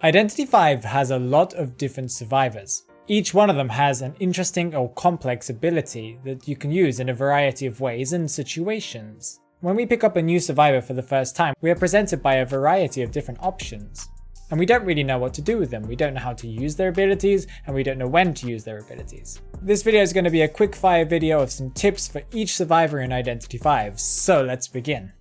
Identity 5 has a lot of different survivors. Each one of them has an interesting or complex ability that you can use in a variety of ways and situations. When we pick up a new survivor for the first time, we are presented by a variety of different options. And we don't really know what to do with them. We don't know how to use their abilities, and we don't know when to use their abilities. This video is going to be a quick fire video of some tips for each survivor in Identity 5, so let's begin.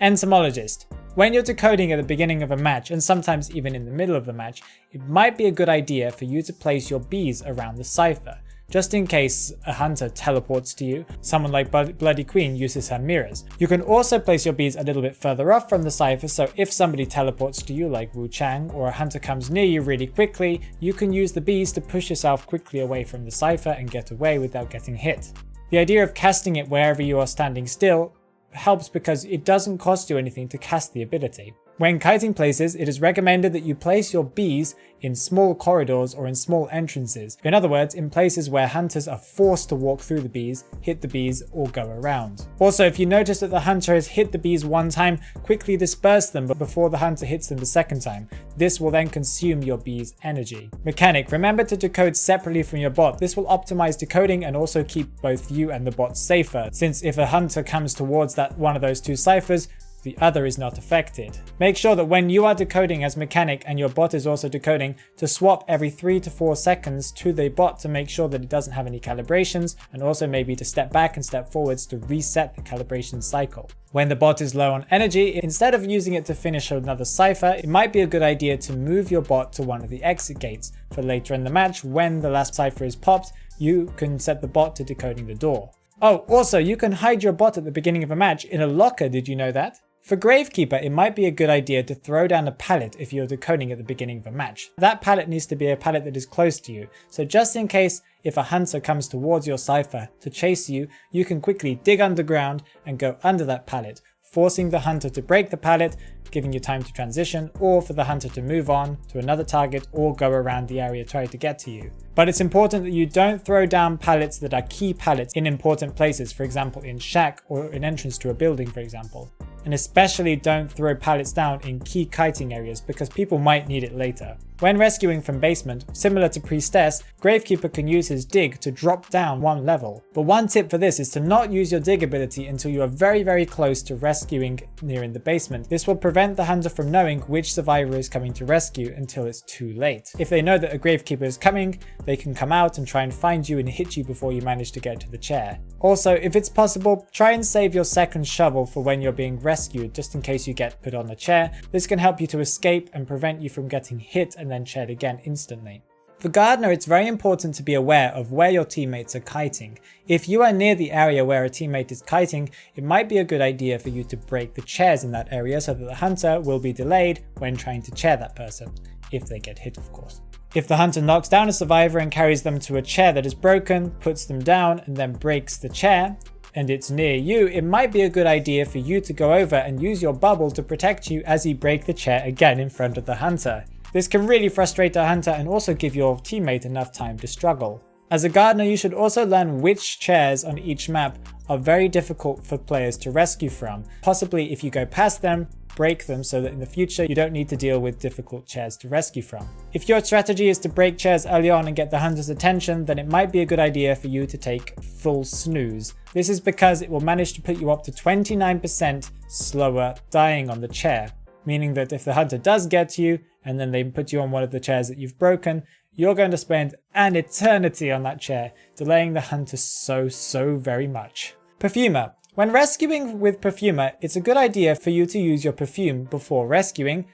Enzymologist. When you're decoding at the beginning of a match, and sometimes even in the middle of the match, it might be a good idea for you to place your bees around the cipher, just in case a hunter teleports to you. Someone like Bloody Queen uses her mirrors. You can also place your bees a little bit further off from the cipher, so if somebody teleports to you like Wu Chang, or a hunter comes near you really quickly, you can use the bees to push yourself quickly away from the cipher and get away without getting hit. The idea of casting it wherever you are standing still helps because it doesn't cost you anything to cast the ability. When kiting places, it is recommended that you place your bees in small corridors or in small entrances. In other words, in places where hunters are forced to walk through the bees, hit the bees, or go around. Also, if you notice that the hunter has hit the bees one time, quickly disperse them before the hunter hits them the second time. This will then consume your bees' energy. Mechanic, remember to decode separately from your bot. This will optimize decoding and also keep both you and the bot safer, since if a hunter comes towards one of those two ciphers, the other is not affected. Make sure that when you are decoding as mechanic and your bot is also decoding, to swap every 3 to 4 seconds to the bot to make sure that it doesn't have any calibrations, and also maybe to step back and step forwards to reset the calibration cycle. When the bot is low on energy, instead of using it to finish another cipher, it might be a good idea to move your bot to one of the exit gates. For later in the match, when the last cipher is popped, you can set the bot to decoding the door. Oh, also, you can hide your bot at the beginning of a match in a locker, did you know that? For Gravekeeper, it might be a good idea to throw down a pallet if you're decoding at the beginning of a match. That pallet needs to be a pallet that is close to you, so just in case if a hunter comes towards your cipher to chase you, you can quickly dig underground and go under that pallet, forcing the hunter to break the pallet, giving you time to transition, or for the hunter to move on to another target or go around the area trying to get to you. But it's important that you don't throw down pallets that are key pallets in important places, for example in shack or an entrance to a building, for example. And especially don't throw pallets down in key kiting areas because people might need it later. When rescuing from basement, similar to Priestess, Gravekeeper can use his dig to drop down one level. But one tip for this is to not use your dig ability until you are very close to rescuing near in the basement. This will prevent the hunter from knowing which survivor is coming to rescue until it's too late. If they know that a Gravekeeper is coming, they can come out and try and find you and hit you before you manage to get to the chair. Also, if it's possible, try and save your second shovel for when you're being rescued, just in case you get put on the chair. This can help you to escape and prevent you from getting hit and then chaired again instantly. For Gardener, it's very important to be aware of where your teammates are kiting. If you are near the area where a teammate is kiting, it might be a good idea for you to break the chairs in that area so that the hunter will be delayed when trying to chair that person, if they get hit of course. If the hunter knocks down a survivor and carries them to a chair that is broken, puts them down and then breaks the chair, and it's near you, it might be a good idea for you to go over and use your bubble to protect you as you break the chair again in front of the hunter. This can really frustrate the hunter and also give your teammate enough time to struggle. As a gardener, you should also learn which chairs on each map are very difficult for players to rescue from. Possibly if you go past them, break them so that in the future you don't need to deal with difficult chairs to rescue from. If your strategy is to break chairs early on and get the hunter's attention, then it might be a good idea for you to take full snooze. This is because it will manage to put you up to 29% slower dying on the chair, meaning that if the hunter does get to you and then they put you on one of the chairs that you've broken, you're going to spend an eternity on that chair, delaying the hunter so very much. Perfumer. When rescuing with Perfumer, it's a good idea for you to use your perfume before rescuing,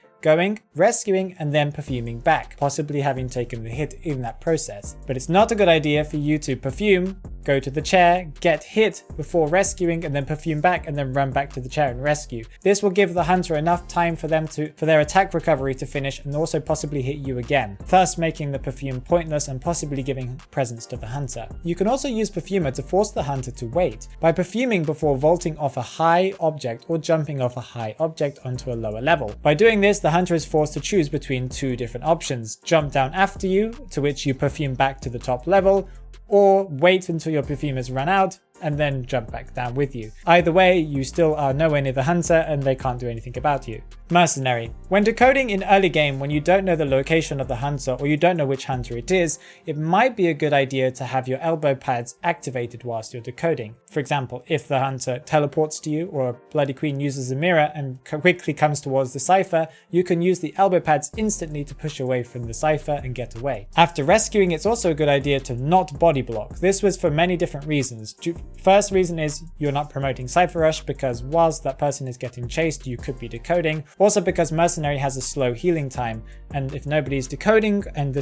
rescuing, and then perfuming back, possibly having taken the hit in that process. But it's not a good idea for you to perfume, go to the chair, get hit before rescuing, and then perfume back and then run back to the chair and rescue. This will give the hunter enough time for their attack recovery to finish and also possibly hit you again, thus making the perfume pointless and possibly giving presence to the hunter. You can also use Perfumer to force the hunter to wait by perfuming before vaulting off a high object or jumping off a high object onto a lower level. By doing this, the hunter is forced to choose between two different options: jump down after you, to which you perfume back to the top level, or wait until your perfume has run out, and then jump back down with you. Either way, you still are nowhere near the hunter and they can't do anything about you. Mercenary. When decoding in early game, when you don't know the location of the hunter or you don't know which hunter it is, it might be a good idea to have your elbow pads activated whilst you're decoding. For example, if the hunter teleports to you or a Bloody Queen uses a mirror and quickly comes towards the cipher, you can use the elbow pads instantly to push away from the cipher and get away. After rescuing, it's also a good idea to not body block. This was for many different reasons. First reason is you're not promoting cipher rush, because whilst that person is getting chased, you could be decoding. Also because Mercenary has a slow healing time, and if nobody's decoding and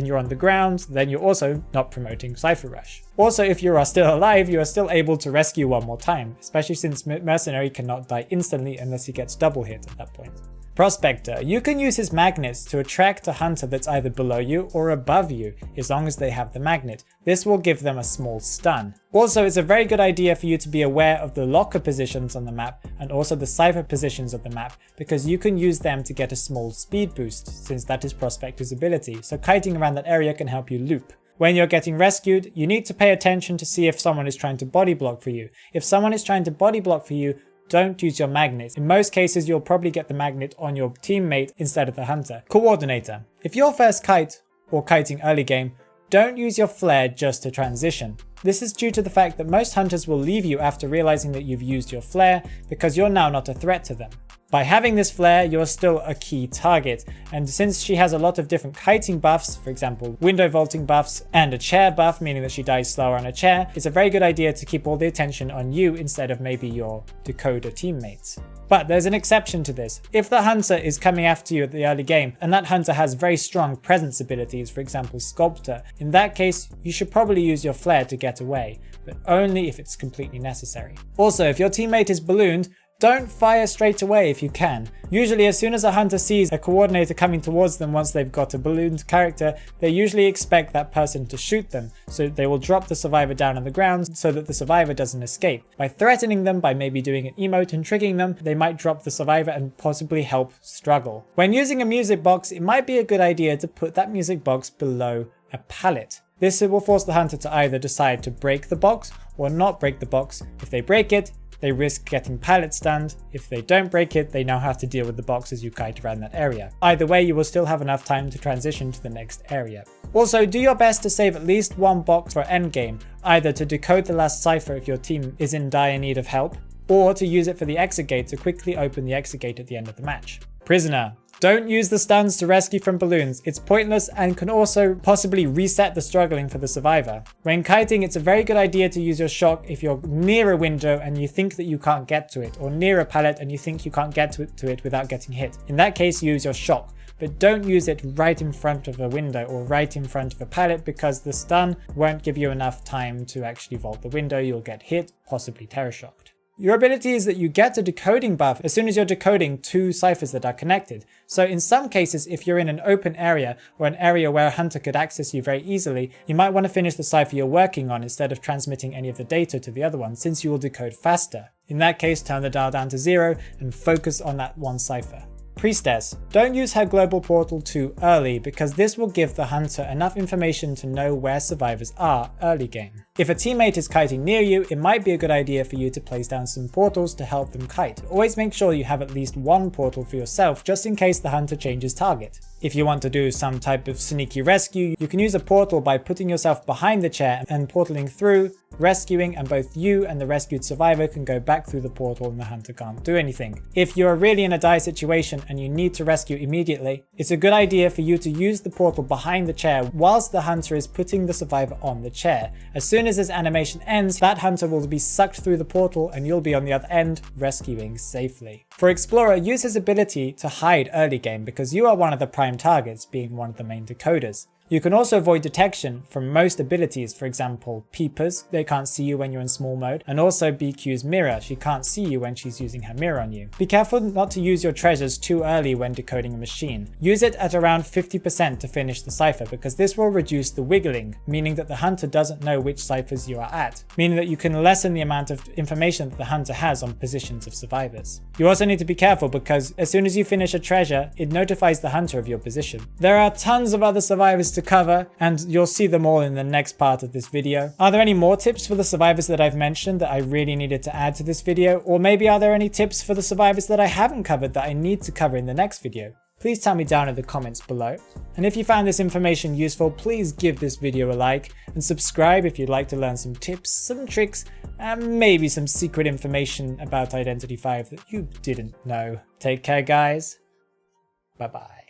you're on the ground, then you're also not promoting cipher rush. Also, if you are still alive, you are still able to rescue one more time, especially since Mercenary cannot die instantly unless he gets double hit at that point. Prospector. You can use his magnets to attract a hunter that's either below you or above you, as long as they have the magnet. This will give them a small stun. Also, it's a very good idea for you to be aware of the locker positions on the map and also the cipher positions of the map, because you can use them to get a small speed boost, since that is Prospector's ability, so kiting around that area can help you loop. When you're getting rescued, you need to pay attention to see if someone is trying to body block for you. If someone is trying to body block for you, don't use your magnets. In most cases, you'll probably get the magnet on your teammate instead of the hunter. Coordinator. If you're first kite or kiting early game, don't use your flare just to transition. This is due to the fact that most hunters will leave you after realizing that you've used your flare, because you're now not a threat to them. By having this flare, you're still a key target, and since she has a lot of different kiting buffs, for example window vaulting buffs and a chair buff, meaning that she dies slower on a chair, it's a very good idea to keep all the attention on you instead of maybe your decoder teammates. But there's an exception to this. If the hunter is coming after you at the early game and that hunter has very strong presence abilities, for example Sculptor, in that case you should probably use your flare to get away, but only if it's completely necessary. Also, if your teammate is ballooned, don't fire straight away if you can. Usually as soon as a hunter sees a coordinator coming towards them once they've got a ballooned character, they usually expect that person to shoot them, so they will drop the survivor down on the ground so that the survivor doesn't escape. By threatening them, by maybe doing an emote and tricking them, they might drop the survivor and possibly help struggle. When using a music box, it might be a good idea to put that music box below a pallet. This will force the hunter to either decide to break the box or not break the box. If they break it, they risk getting pallet stunned. If they don't break it, they now have to deal with the box as you kite around that area. Either way, you will still have enough time to transition to the next area. Also, do your best to save at least one box for endgame, either to decode the last cipher if your team is in dire need of help, or to use it for the exit gate to quickly open the exit gate at the end of the match. Prisoner. Don't use the stuns to rescue from balloons. It's pointless and can also possibly reset the struggling for the survivor. When kiting, it's a very good idea to use your shock if you're near a window and you think that you can't get to it, or near a pallet and you think you can't get to it without getting hit. In that case, use your shock, but don't use it right in front of a window or right in front of a pallet, because the stun won't give you enough time to actually vault the window. You'll get hit, possibly terror shocked. Your ability is that you get a decoding buff as soon as you're decoding two ciphers that are connected. So in some cases, if you're in an open area or an area where a hunter could access you very easily, you might want to finish the cipher you're working on instead of transmitting any of the data to the other one, since you will decode faster. In that case, turn the dial down to 0 and focus on that one cipher. Priestess. Don't use her global portal too early, because this will give the hunter enough information to know where survivors are early game. If a teammate is kiting near you, it might be a good idea for you to place down some portals to help them kite. Always make sure you have at least one portal for yourself, just in case the hunter changes target. If you want to do some type of sneaky rescue, you can use a portal by putting yourself behind the chair and portaling through, rescuing, and both you and the rescued survivor can go back through the portal and the hunter can't do anything. If you're really in a dire situation and you need to rescue immediately, it's a good idea for you to use the portal behind the chair whilst the hunter is putting the survivor on the chair. As soon as this animation ends, that hunter will be sucked through the portal and you'll be on the other end, rescuing safely. For Explorer, use his ability to hide early game, because you are one of the prime targets, being one of the main decoders. You can also avoid detection from most abilities, for example Peepers, they can't see you when you're in small mode, and also BQ's mirror, she can't see you when she's using her mirror on you. Be careful not to use your treasures too early when decoding a machine. Use it at around 50% to finish the cipher, because this will reduce the wiggling, meaning that the hunter doesn't know which ciphers you are at, meaning that you can lessen the amount of information that the hunter has on positions of survivors. You also need to be careful, because as soon as you finish a treasure, it notifies the hunter of your position. There are tons of other survivors to cover, and you'll see them all in the next part of this video. Are there any more tips for the survivors that I've mentioned that I really needed to add to this video? Or maybe are there any tips for the survivors that I haven't covered that I need to cover in the next video? Please tell me down in the comments below. And if you found this information useful, please give this video a like and subscribe if you'd like to learn some tips, some tricks, and maybe some secret information about Identity V that you didn't know. Take care, guys. Bye bye.